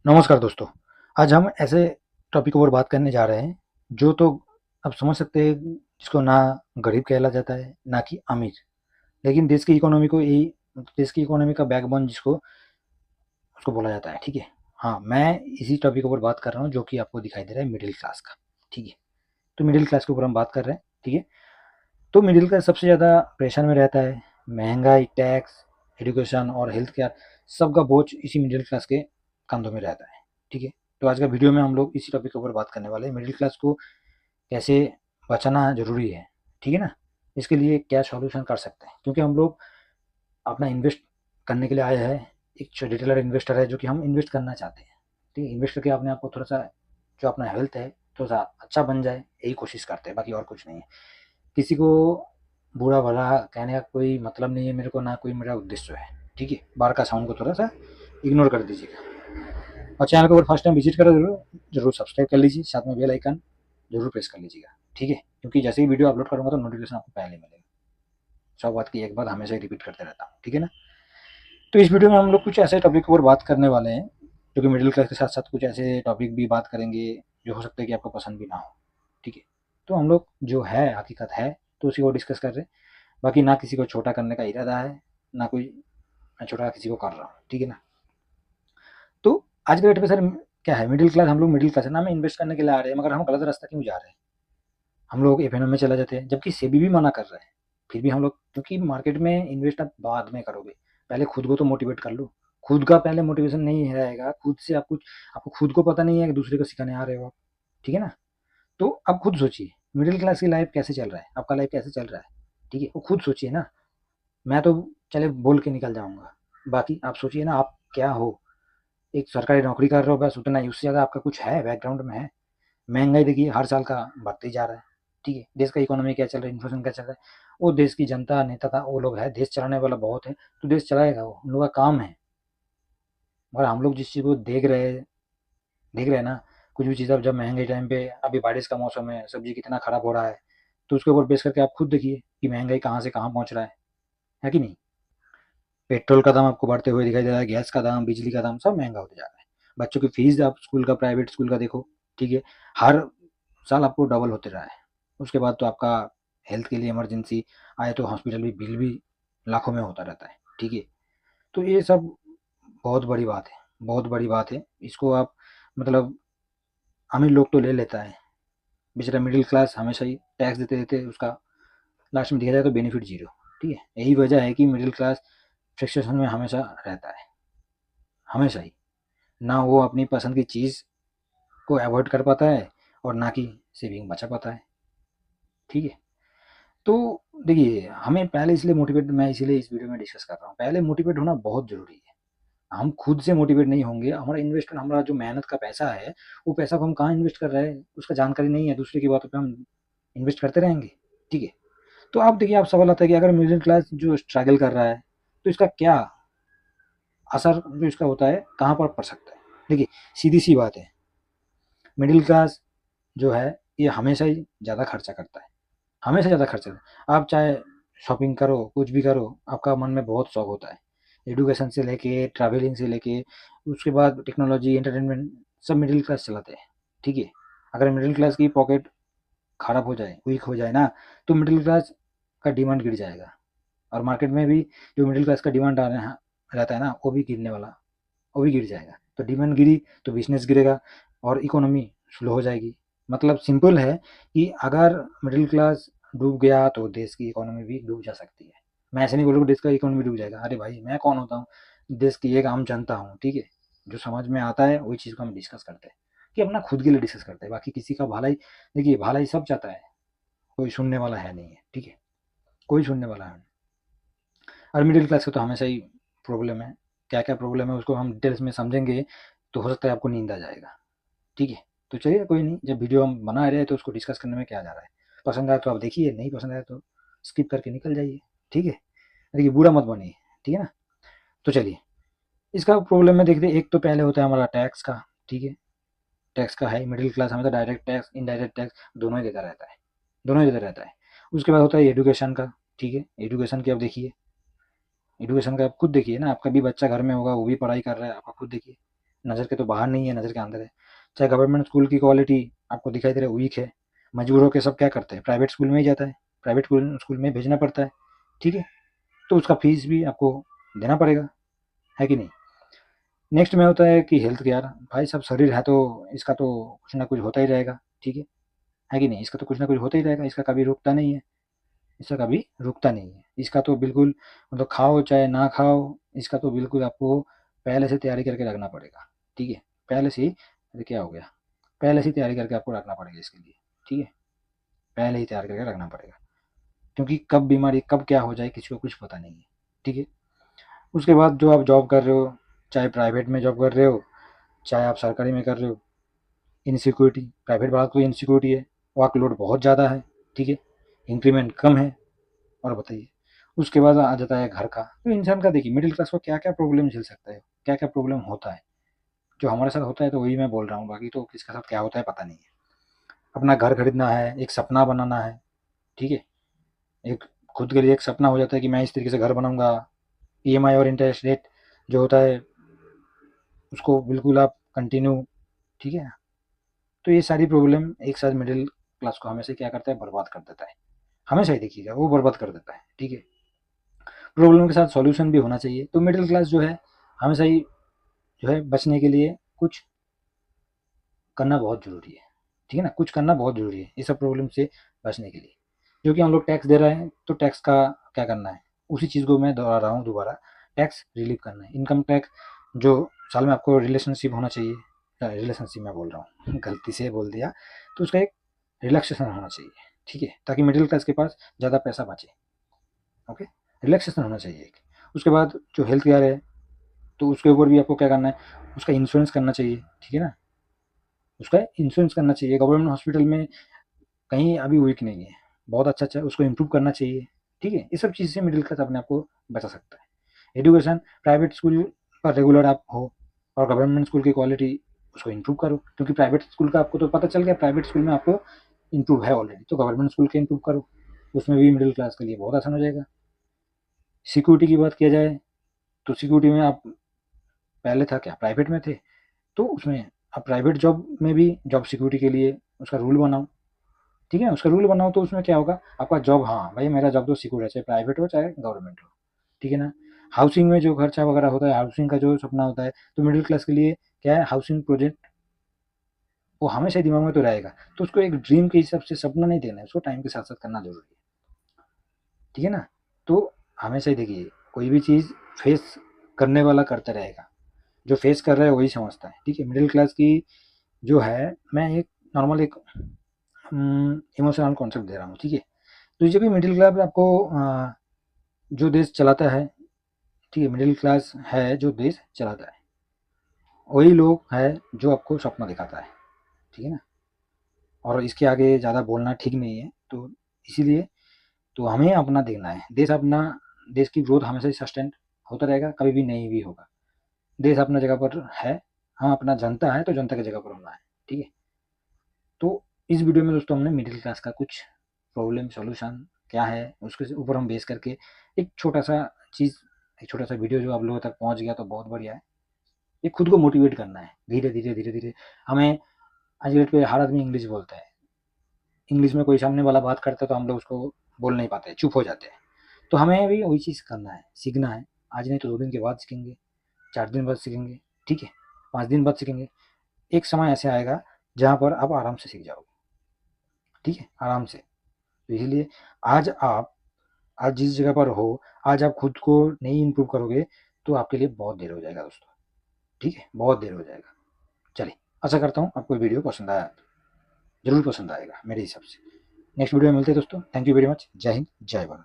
नमस्कार दोस्तों। आज हम ऐसे टॉपिक पर बात करने जा रहे हैं जो तो आप समझ सकते हैं, जिसको ना गरीब कहला जाता है ना कि अमीर, लेकिन देश की इकोनॉमी का बैकबोन जिसको उसको बोला जाता है। ठीक है, हाँ, मैं इसी टॉपिक के ऊपर बात कर रहा हूँ जो कि आपको दिखाई दे रहा है, मिडिल क्लास का। ठीक है, तो मिडिल क्लास के ऊपर हम बात कर रहे हैं। ठीक है, तो मिडिल क्लास सबसे ज़्यादा प्रेशर में रहता है। महंगाई, टैक्स, एजुकेशन और हेल्थ केयर, सबका बोझ इसी मिडिल क्लास के कंधों में रहता है। ठीक है, तो आज का वीडियो में हम लोग इसी टॉपिक के ऊपर बात करने वाले हैं, मिडिल क्लास को कैसे बचाना ज़रूरी है। ठीक है ना, इसके लिए क्या सॉल्यूशन कर सकते हैं, क्योंकि हम लोग अपना इन्वेस्ट करने के लिए आए हैं। एक जो रिटेलर इन्वेस्टर है जो कि हम इन्वेस्ट करना चाहते हैं। ठीक है, इन्वेस्ट करके अपने आप को थोड़ा सा, जो अपना हेल्थ है, थोड़ा सा अच्छा बन जाए, यही कोशिश करते हैं, बाकी और कुछ नहीं है। किसी को बुरा भला कहने का कोई मतलब नहीं है मेरे को, ना कोई मेरा उद्देश्य है। ठीक है, बाहर का साउंड को थोड़ा सा इग्नोर कर दीजिएगा, और चैनल को अगर फर्स्ट टाइम विजिट करो जरूर सब्सक्राइब कर लीजिए, साथ में बेल आइकन जरूर प्रेस कर लीजिएगा। ठीक है, क्योंकि जैसे ही वीडियो अपलोड करूँगा तो नोटिफिकेशन आपको पहले मिलेगा। सब बात की एक बात हमेशा ही रिपीट करते रहता हूँ। ठीक है ना, तो इस वीडियो में हम लोग कुछ ऐसे टॉपिक के ऊपर बात करने वाले हैं जो कि मिडिल क्लास के साथ साथ कुछ ऐसे टॉपिक भी बात करेंगे जो हो सकता है कि आपको पसंद भी ना हो। ठीक है, तो हम लोग जो है हकीकत है तो उसी को डिस्कस कर रहे हैं। बाकी ना किसी को छोटा करने का इरादा है, ना कोई मैं छोटा किसी को कर रहा हूँ। ठीक है ना, तो आज के डेट में सर क्या है, मिडिल क्लास, हम लोग मिडिल क्लास है ना, में इन्वेस्ट करने के लिए आ रहे हैं, मगर हम गलत रास्ता क्यों जा रहे हैं। हम लोग एफ में चला जाते हैं, जबकि सेबी भी मना कर रहा है, फिर भी हम लोग, क्योंकि मार्केट में इन्वेस्ट आप बाद में करोगे, पहले खुद को तो मोटिवेट कर लो। खुद का पहले मोटिवेशन नहीं रहेगा, खुद से आप कुछ, आपको खुद को पता नहीं है कि दूसरे को सिखाने आ रहे हो आप। ठीक है ना, तो आप खुद सोचिए मिडिल क्लास की लाइफ कैसे चल रहा है, आपका लाइफ कैसे चल रहा है। ठीक है, वो खुद सोचिए ना। मैं तो चले बोल के निकल जाऊंगा, बाकी आप सोचिए ना, आप क्या हो। एक सरकारी नौकरी कर रहे हो, बस उतना ही, उससे ज़्यादा आपका कुछ है बैकग्राउंड में है। महंगाई देखिए हर साल का बढ़ते ही जा रहा है। ठीक है, देश का इकोनॉमी क्या चल रहा है, इन्फ्लेशन क्या चल रहा है, वो देश की जनता नेता था, वो लोग है, देश चलाने वाला बहुत है, तो देश चलाएगा, वो उन लोगों का काम है। मगर हम लोग जिस चीज़ को देख रहे हैं ना, कुछ भी चीज़, अब जब महंगे टाइम पे, अभी बारिश का मौसम है, सब्जी कितना खराब हो रहा है, तो उसके ऊपर बेस करके आप खुद देखिए कि महंगाई कहाँ से कहाँ पहुँच रहा है कि नहीं। पेट्रोल का दाम आपको बढ़ते हुए दिखाई दे रहा है, गैस का दाम, बिजली का दाम, सब महंगा होते जा रहा है। बच्चों की फीस आप स्कूल का, प्राइवेट स्कूल का देखो। ठीक है, हर साल आपको डबल होते रहा है। उसके बाद तो आपका हेल्थ के लिए इमरजेंसी आए तो हॉस्पिटल भी बिल भी लाखों में होता रहता है। ठीक है, तो ये सब बहुत बड़ी बात है, बहुत बड़ी बात है। इसको आप, मतलब अमीर लोग तो ले लेता है, बेचारा मिडिल क्लास हमेशा ही टैक्स देते देते उसका लास्ट में देखा जाए तो बेनिफिट जीरो। ठीक है, यही वजह है कि मिडिल क्लास फ्रस्ट्रेशन में हमेशा रहता है, हमेशा ही। ना वो अपनी पसंद की चीज़ को अवॉइड कर पाता है, और ना कि सेविंग बचा पाता है। ठीक है, तो देखिए, हमें पहले इसलिए मोटिवेट, मैं इसीलिए इस वीडियो में डिस्कस कर रहा हूँ, पहले मोटिवेट होना बहुत ज़रूरी है। हम खुद से मोटिवेट नहीं होंगे, हमारा इन्वेस्टमेंट, हमारा जो मेहनत का पैसा है, वो पैसा को हम कहाँ इन्वेस्ट कर रहे हैं उसका जानकारी नहीं है, दूसरे की बातों पे हम इन्वेस्ट करते रहेंगे। ठीक है, तो आप देखिए, आप सवाल आता है कि अगर मिडिल क्लास जो स्ट्रगल कर रहा है, तो इसका क्या असर जो इसका होता है कहाँ पर पड़ सकता है। देखिए, सीधी सी बात है, मिडिल क्लास जो है ये हमेशा ही ज़्यादा खर्चा करता है, हमेशा ज़्यादा खर्चा करता है। आप चाहे शॉपिंग करो, कुछ भी करो, आपका मन में बहुत शौक होता है, एजुकेशन से लेके, ट्रैवलिंग से लेके, उसके बाद टेक्नोलॉजी, एंटरटेनमेंट, सब मिडिल क्लास चलाते हैं। ठीक है, अगर मिडिल क्लास की पॉकेट खराब हो जाए, वीक हो जाए ना, तो मिडिल क्लास का डिमांड गिर जाएगा, और मार्केट में भी जो मिडिल क्लास का डिमांड आ रहा रहता है ना, वो भी गिरने वाला, वो भी गिर जाएगा। तो डिमांड गिरी तो बिजनेस गिरेगा, और इकोनॉमी स्लो हो जाएगी। मतलब सिंपल है कि अगर मिडिल क्लास डूब गया तो देश की इकोनॉमी भी डूब जा सकती है। मैं ऐसे नहीं बोलूँगा देश का इकोनॉमी डूब जाएगा, अरे भाई मैं कौन होता हूँ, देश की एक आम जनता हूँ। ठीक है, जो समझ में आता है वही चीज़ को हम डिस्कस करते हैं, कि अपना खुद के लिए डिस्कस करते हैं, बाकी किसी का भलाई, देखिए भलाई सब चाहता है, कोई सुनने वाला है नहीं है। ठीक है, कोई सुनने वाला है नहीं। और मिडिल क्लास का तो हमेशा ही प्रॉब्लम है, क्या क्या प्रॉब्लम है उसको हम डिटेल्स में समझेंगे तो हो सकता है आपको नींद आ जाएगा। ठीक है, तो चलिए कोई नहीं, जब वीडियो हम बना रहे हैं तो उसको डिस्कस करने में क्या जा रहा है। पसंद आए तो आप देखिए, नहीं पसंद आए तो स्किप करके निकल जाइए। ठीक है, देखिए बुरा मत बनिए। ठीक है ना, तो चलिए, इसका प्रॉब्लम में देखते हैं। एक तो पहले होता है हमारा टैक्स का। ठीक है, टैक्स का है, मिडिल क्लास हमें तो डायरेक्ट टैक्स, इनडायरेक्ट टैक्स दोनों ही देता रहता है, दोनों ही देता रहता है। उसके बाद होता है एजुकेशन का। ठीक है, एजुकेशन की आप देखिए, एजुकेशन का आप खुद देखिए ना, आपका भी बच्चा घर में होगा, वो भी पढ़ाई कर रहा है, आपका खुद देखिए नज़र के तो बाहर नहीं है, नज़र के अंदर है। चाहे गवर्नमेंट स्कूल की क्वालिटी आपको दिखाई दे रहा है वीक है, मजबूर होकर सब क्या करते हैं, प्राइवेट स्कूल में ही जाता है, प्राइवेट स्कूल में भेजना पड़ता है, ठीक है। तो उसका फीस भी आपको देना पड़ेगा, है कि नहीं। नेक्स्ट में होता है कि हेल्थ केयर। भाई सब शरीर है तो इसका तो कुछ ना कुछ होता ही रहेगा, ठीक है कि नहीं। इसका तो कुछ ना कुछ होता ही रहेगा, इसका कभी रुकता नहीं है, इसका कभी रुकता नहीं है। इसका तो बिल्कुल मतलब खाओ चाहे ना खाओ, इसका तो बिल्कुल आपको पहले से तैयारी करके रखना पड़ेगा, ठीक है। पहले से ही, अरे क्या हो गया, पहले से ही तैयारी करके आपको रखना पड़ेगा इसके लिए, ठीक है। पहले ही तैयार करके रखना पड़ेगा, क्योंकि कब बीमारी कब क्या हो जाए किसी को कुछ पता नहीं है, ठीक है। उसके बाद जो आप जॉब कर रहे हो, चाहे प्राइवेट में जॉब कर रहे हो, चाहे आप सरकारी में कर रहे हो, इनसिक्योरिटी, प्राइवेट वाला तो इनसिक्योरिटी है, वर्कलोड बहुत ज़्यादा है, ठीक है, इंक्रीमेंट कम है। और बताइए, उसके बाद आ जाता है घर का। तो इंसान का देखिए, मिडिल क्लास को क्या क्या प्रॉब्लम झेल सकता है, क्या क्या प्रॉब्लम होता है। जो हमारे साथ होता है तो वही मैं बोल रहा हूँ, बाकी तो किसके साथ क्या होता है पता नहीं है। अपना घर खरीदना है, एक सपना बनाना है, ठीक है। एक खुद के लिए एक सपना हो जाता है कि मैं इस तरीके से घर बनाऊंगा। ईएमआई और इंटरेस्ट रेट जो होता है उसको बिल्कुल आप कंटिन्यू, ठीक है। तो ये सारी प्रॉब्लम एक साथ मिडिल क्लास को हमेशा क्या करता है, बर्बाद कर देता है। हमेशा ही देखिएगा वो बर्बाद कर देता है, ठीक है। प्रॉब्लम के साथ सॉल्यूशन भी होना चाहिए। तो मिडिल क्लास जो है हमेशा ही जो है बचने के लिए कुछ करना बहुत ज़रूरी है, ठीक है ना। कुछ करना बहुत ज़रूरी है ये सब प्रॉब्लम से बचने के लिए। जो कि हम लोग टैक्स दे रहे हैं, तो टैक्स का क्या करना है, उसी चीज़ को मैं दोहरा रहा हूँ दोबारा, टैक्स रिलीव करना है। इनकम टैक्स जो साल में आपको रिलेशनशिप होना चाहिए, रिलेशनशिप मैं बोल रहा हूँ, गलती से बोल दिया, तो उसका एक रिलैक्सेशन होना चाहिए, ठीक है, ताकि मिडिल क्लास के पास ज़्यादा पैसा बचे। ओके, रिलैक्सेशन होना चाहिए एक। उसके बाद जो हेल्थ केयर है, तो उसके ऊपर भी आपको क्या करना है, उसका इंश्योरेंस करना चाहिए, ठीक है ना। उसका इंश्योरेंस करना चाहिए। गवर्नमेंट हॉस्पिटल में कहीं अभी वीक नहीं है, बहुत अच्छा अच्छा उसको इम्प्रूव करना चाहिए, ठीक है। ये सब चीज़ से मिडिल क्लास अपने आप को बचा सकता है। एजुकेशन, प्राइवेट स्कूल पर रेगुलर आप हो, और गवर्नमेंट स्कूल की क्वालिटी उसको इम्प्रूव करो, क्योंकि प्राइवेट स्कूल का आपको तो पता चल गया, प्राइवेट स्कूल में आपको इम्प्रूव है ऑलरेडी, तो गवर्नमेंट स्कूल के इम्प्रूव करो, उसमें भी मिडिल क्लास के लिए बहुत आसान हो जाएगा। सिक्योरिटी की बात किया जाए, तो सिक्योरिटी में आप पहले था क्या, प्राइवेट में थे, तो उसमें आप प्राइवेट जॉब में भी जॉब सिक्योरिटी के लिए उसका रूल बनाओ, ठीक है। उसका रूल बनाओ तो उसमें क्या होगा, आपका जॉब, हाँ भाई मेरा जॉब तो सिक्योर है, चाहे प्राइवेट हो चाहे गवर्नमेंट हो, ठीक है ना। हाउसिंग में जो खर्चा वगैरह होता है, हाउसिंग का जो सपना होता है, तो मिडिल क्लास के लिए क्या है, हाउसिंग प्रोजेक्ट वो हमेशा दिमाग में तो रहेगा। तो उसको एक ड्रीम के हिसाब से सपना नहीं देना है, उसको टाइम के साथ साथ करना जरूरी है, ठीक है ना। तो हमेशा ही देखिए, कोई भी चीज़ फेस करने वाला करता रहेगा, जो फेस कर रहा है वही समझता है, ठीक है। मिडिल क्लास की जो है, मैं एक नॉर्मल एक इमोशनल कॉन्सेप्ट दे रहा हूँ, ठीक है। तो जब भी मिडिल क्लास आपको जो देश चलाता है, ठीक है, मिडिल क्लास है जो देश चलाता है, वही लोग है जो आपको सपना दिखाता है, ठीक है ना। और इसके आगे ज़्यादा बोलना ठीक नहीं है, तो इसीलिए तो हमें अपना देखना है, देश अपना, देश की ग्रोथ हमेशा ही सस्टेन होता रहेगा, कभी भी नहीं भी होगा। देश अपना जगह पर है, हम अपना जनता है तो जनता की जगह पर होना है, ठीक है। तो इस वीडियो में दोस्तों हमने मिडिल क्लास का कुछ प्रॉब्लम सॉल्यूशन क्या है उसके ऊपर हम बेस करके एक छोटा सा चीज़, एक छोटा सा वीडियो जो आप लोगों तक पहुंच गया तो बहुत बढ़िया है। ये खुद को मोटिवेट करना है, धीरे धीरे धीरे धीरे। हमें आज के डेट पे हर आदमी इंग्लिश बोलता है, इंग्लिश में कोई सामने वाला बात करता है तो हम लोग उसको बोल नहीं पाते, चुप हो जाते हैं। तो हमें भी वही चीज़ करना है, सीखना है। आज नहीं तो 2 दिन के बाद सीखेंगे, 4 दिन बाद सीखेंगे, ठीक है, 5 दिन बाद सीखेंगे। एक समय ऐसे आएगा जहाँ पर आप आराम से सीख जाओगे, ठीक है, आराम से। तो इसीलिए आज आप, आज जिस जगह पर हो, आज आप खुद को नहीं इम्प्रूव करोगे तो आपके लिए बहुत देर हो जाएगा दोस्तों, ठीक है, बहुत देर हो जाएगा। चलिए, आशा करता हूँ आपको वीडियो पसंद आया, जरूर पसंद आएगा मेरे हिसाब से। नेक्स्ट वीडियो में मिलते हैं दोस्तों, थैंक यू वेरी मच, जय हिंद जय भारत।